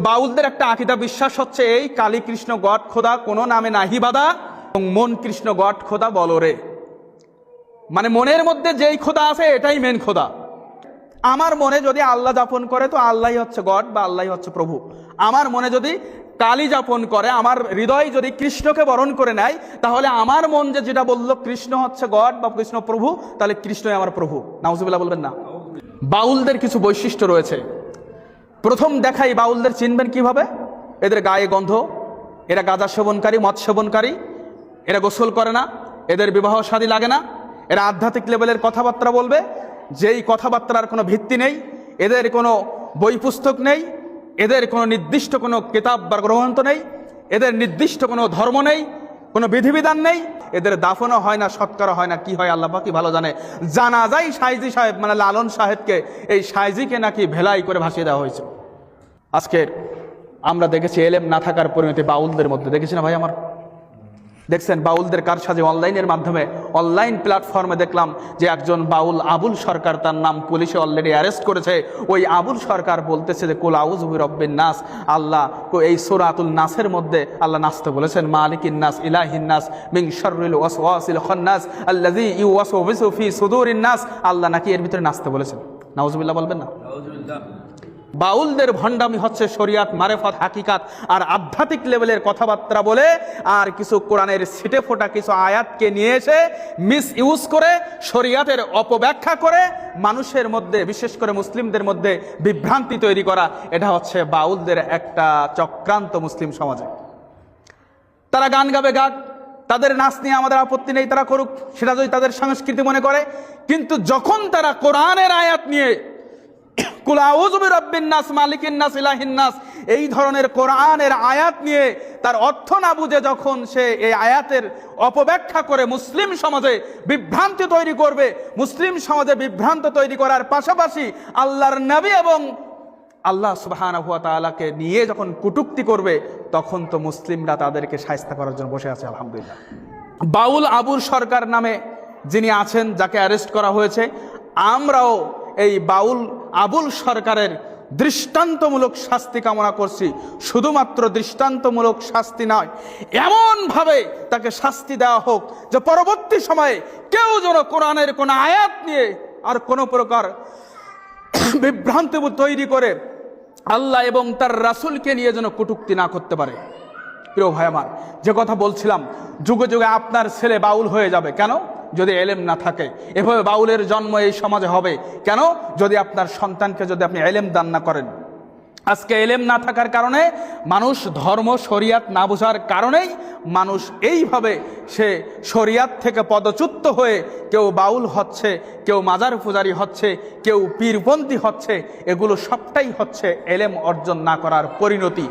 বাউলদের একটা আকীদা বিশ্বাস হচ্ছে এই কালী কৃষ্ণ গড খোদা কোনো নামে নাহি বাদা এবং মন কৃষ্ণ গড খোদা বলরে, মানে মনের মধ্যে যেই খোদা আছে এটাই মেন খোদা। আমার মনে যদি আল্লাহ যাপন করে তো আল্লাহই হচ্ছে গড বা আল্লাহই হচ্ছে প্রভু। আমার মনে যদি কালী যাপন করে, আমার হৃদয় যদি কৃষ্ণকে বরণ করে নেয়, তাহলে আমার মন যেটা বললো কৃষ্ণ হচ্ছে গড বা কৃষ্ণ প্রভু, তাহলে কৃষ্ণই আমার প্রভু। নাউজুবিল্লাহ বলবেন না? বাউলদের কিছু বৈশিষ্ট্য রয়েছে। প্রথম দেখাই বাউলদের চিনবেন কিভাবে? এদের গায়ে গন্ধ, এরা গাঁজা সেবনকারী, মদ সেবনকারী, এরা গোসল করে না, এদের বিবাহ শাদী লাগে না, এরা আধ্যাত্মিক লেভেলের কথাবার্তা বলবে, যেই কথাবার্তার কোনো ভিত্তি নেই, এদের কোনো বই পুস্তক নেই, এদের কোনো নির্দিষ্ট কোনো কিতাব বা গ্রন্থ নেই, এদের নির্দিষ্ট কোনো ধর্ম নেই, কোনো বিধিবিধান নেই, এদের দাফনও হয় না, সৎকারও হয় না। কি হয় আল্লাহ পাকই ভালো জানে। জানা যায় সাইজি সাহেব মানে লালন সাহেবকে, এই সাইজিকে নাকি ভেলাই করে ভাসিয়ে দেওয়া হয়েছে। আজকে আমরা দেখেছি এলেম না থাকার পরিণতি বাউলদের মধ্যে, দেখেছি না ভাই আমার? দেখছেন বাউলদের কারসাজি অনলাইনের মাধ্যমে, অনলাইন প্ল্যাটফর্মে দেখলাম যে একজন বাউল আবুল সরকার, তার নাম পুলিশে অলরেডি অ্যারেস্ট করেছে। ওই আবুল সরকার বলতেছে যে কুল আউযু বিরাব্বিন নাস, আল্লাহ এই সূরাতুল নাসের মধ্যে আল্লাহ নাসতে বলেছেন মালিকিন নাস ইলাহিন নাস মিন শাররিল ওয়াসওয়াসিল খান্নাস আল্লাযী ইউওয়াসওয়িসু ফি সুদুরিন নাস, আল্লাহ নাকি এর ভিতরে নাসতে বলেছেন। নাউজুবিল্লাহ বলবেন না? নাউজুবিল্লাহ। বাউলদের ভণ্ডামি হচ্ছে শরিয়াত, মারেফত, হাকিকাত আর আধ্যাত্মিক লেভেলের কথাবার্তা বলে আর কিছু কোরআনের ছিটে ফোটা কিছু আয়াতকে নিয়ে এসে মিস ইউজ করে শরিয়াতের অপব্যাখ্যা করে মানুষের মধ্যে, বিশেষ করে মুসলিমদের মধ্যে বিভ্রান্তি তৈরি করা। এটা হচ্ছে বাউলদের একটা চক্রান্ত মুসলিম সমাজে। তারা গান গাবে গাক, তাদের নাচ নিয়ে আমাদের আপত্তি নেই, তারা করুক, সেটা যদি তাদের সংস্কৃতি মনে করে। কিন্তু যখন তারা কোরআনের আয়াত নিয়ে কুল আউযু বিরাব্বিন নাস মালিকিন নাস ইলাহিন নাস এই ধরনের কোরআনের আয়াত নিয়ে তার অর্থ না বুঝে যখন সে এই আয়াতের অপব্যাখ্যা করে মুসলিম সমাজে বিভ্রান্তি তৈরি করবে, মুসলিম সমাজে বিভ্রান্ত তৈরি করার পাশাপাশি আল্লাহর নবী এবং আল্লাহ সুবহানাহু ওয়া তাআলাকে নিয়ে যখন কটূক্তি করবে, তখন তো মুসলিমরা তাদেরকে শায়েস্তা করার জন্য বসে আছে। আলহামদুলিল্লাহ। বাউল আবুল সরকার নামে যিনি আছেন, যাকে অ্যারেস্ট করা হয়েছে, আমরাও এই বাউল আবুল সরকারের দৃষ্টান্তমূলক শাস্তি কামনা করছি। শুধুমাত্র দৃষ্টান্তমূলক শাস্তি নয়, এমনভাবে তাকে শাস্তি দেওয়া হোক যে পরবর্তী সময়ে কেউ যেন কোরআনের কোনো আয়াত নিয়ে আর কোনো প্রকার বিভ্রান্তি তৈরি করে আল্লাহ এবং তার রাসূলকে নিয়ে যেন কটূক্তি না করতে পারে। প্রিয় ভাই আমার, যে কথা বলছিলাম, যুগে যুগে আপনার ছেলে বাউল হয়ে যাবে কেন? যদি এলেম না থাকে। এভাবে বাউলের জন্ম এই সমাজে হবে কেন? যদি আপনার সন্তানকে যদি আপনি এলেম দান না করেন। আজকে এলেম না থাকার কারণে মানুষ ধর্ম শরিয়াত না বোঝার কারণেই মানুষ এইভাবে সে শরিয়াত থেকে পদচ্যুত হয়ে কেউ বাউল হচ্ছে, কেউ মাজার পূজারি হচ্ছে, কেউ পীরপন্থী হচ্ছে। এগুলো সবটাই হচ্ছে এলেম অর্জন না করার পরিণতি।